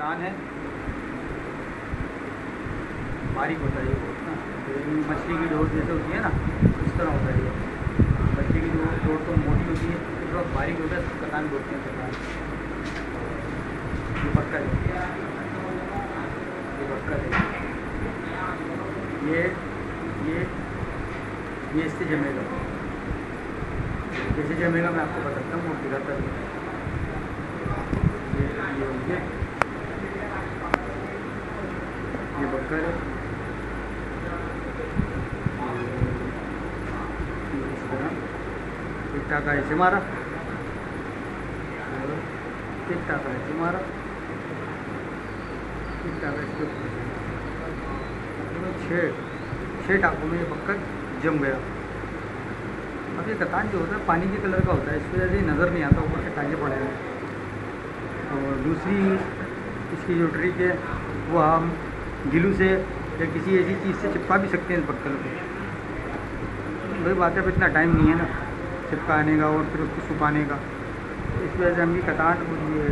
कतान है, बारीक होता है ये बहुत ना, मछली की डोर जैसे होती है ना, इस तरह होता है ये। मछली की डोर तो मोटी होती है, थोड़ा बारीक होता है, कतान बोलते हैं कतान। ये पक्का है, ये पक्का है। ये इससे जमेगा, जैसे जमेगा मैं आपको बता सकता हूँ और दिखाता हूँ। ये बक्कर है, इस तरह एक टाका ऐसे मारा, एक टाका ऐसे मारा, एक टाका इसके ऊपर, छः टाकों में ये बक्कर जम गया। अब ये कतान जो होता है पानी के कलर का होता है, इस वजह से नज़र नहीं आता, ऊपर से टाके पड़े हैं। और दूसरी इसकी जो ट्रिक है वो हम गिलू से या किसी ऐसी चीज़ से चिपका भी सकते हैं इस बक्कर को। वही बात है, अब इतना टाइम नहीं है ना चिपकाने का और फिर उसको सुखाने का, इस वजह से हम ये कतान और ये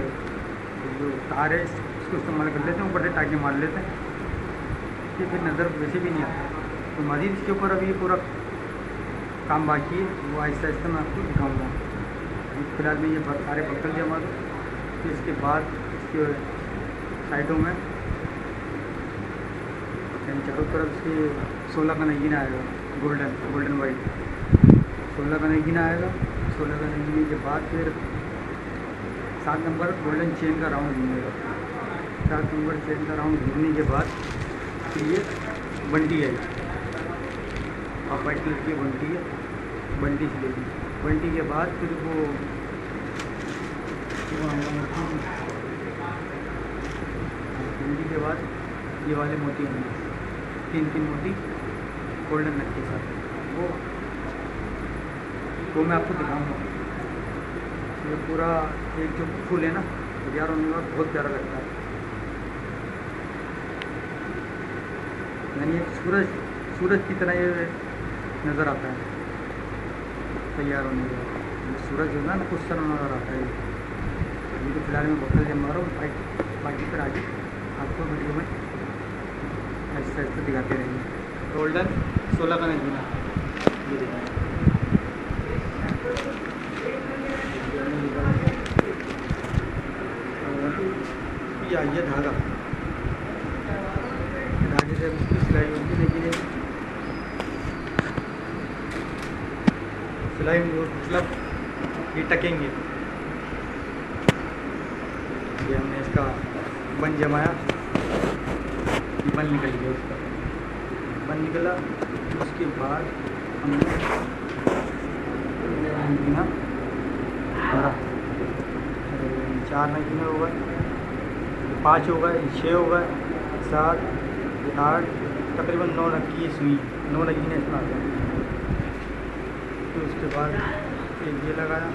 जो तार है इसको इस्तेमाल कर लेते हैं, ऊपर से टाके मार लेते हैं कि फिर नज़र वैसे भी नहीं आता। तो मज़ीद इसके ऊपर अभी पूरा काम बाकी है, वो आहिस्ता आहिस्ता मैं आपको दिखाऊँगा। फिलहाल में ये सारे बक्कर जमा दो, फिर इसके बाद इसके साइडों में चारों तरफ से 16 का नगीना आएगा, गोल्डन वाइट 16 का नगीना आएगा। 16 का नगीने के बाद फिर 7 नंबर गोल्डन चेन का राउंड घूमेगा। 7 नंबर चेन का राउंड घूमने के बाद फिर ये बंटी है, और वाइट कलर की बंटी है, बंटी से लेगी। बंटी के बाद फिर वो बंटी के बाद ये वाले मोती होंगे, 3 मोती गोल्डन नट के साथ, वो मैं आपको दिखाऊंगा। ये पूरा एक जो फूल है ना तैयार होने के बाद बहुत प्यारा लगता है, यानी एक सूरज की तरह ये नज़र आता है तैयार होने के बाद। सूरज जो है ना कुछ तरह नज़र आता है। अभी तो फिलहाल मैं बक्कर जमा रहा हूँ, बाकी पर आगे आपको वीडियो में आहिस्ता आहिस्ता दिखाते रहेंगे। गोल्डन 16 का नगीना ये देखिए, ये धागे से उसकी सिलाई होगी, लेकिन सिलाई मतलब ये टकेंगे। ये हमने इसका बन जमाया, बन निकल गया, उसका बन निकला। उसके बाद हमने नगीना 4 नगीना हो गए, 5 हो गए, 6 हो गए, 7, 8, तकरीबन 9 नग की सुई, 9 नगीने इसमें आते हैं। फिर उसके बाद एक ये लगाया,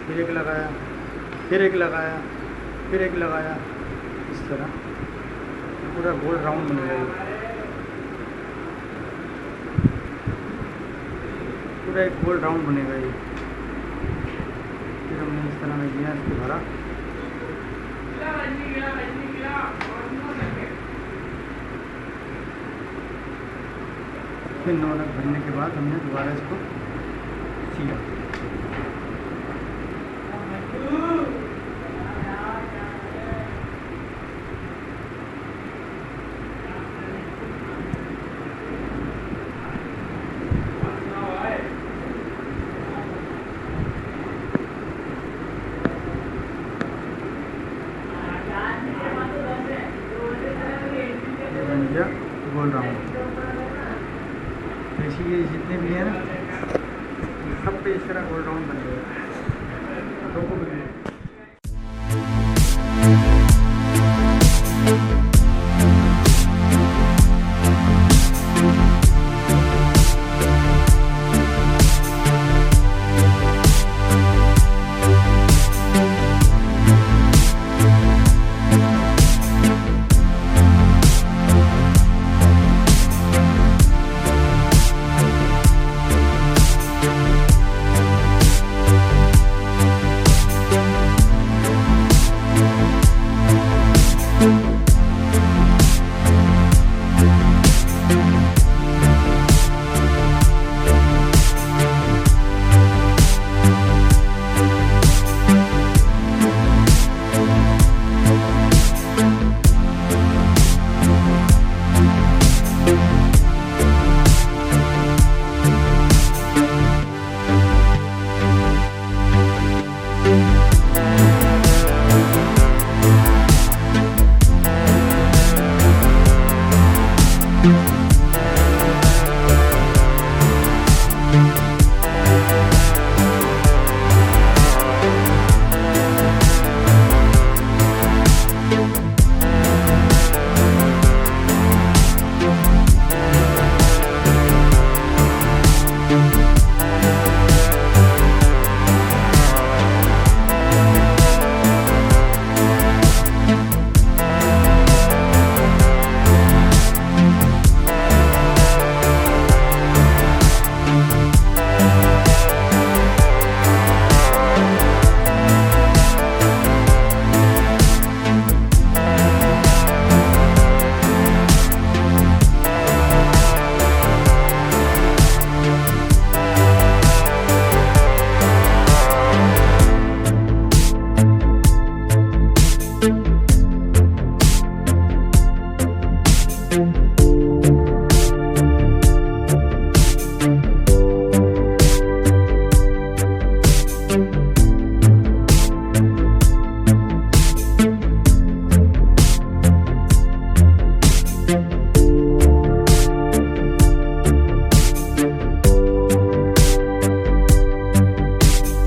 फिर एक लगाया, फिर एक लगाया, फिर एक लगाया, इस तरह पूरा गोल राउंड बनेगा। ये पूरा एक गोल राउंड बनेगा ये। फिर हमने इस तरह नगीना इसको भरा, फिर 9 नग भरने के बाद हमने दोबारा इसको सिया। गोल राउंड ऐसी ये जितने भी हैं ना सब पे इस तरह गोल राउंड बन गए।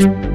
है।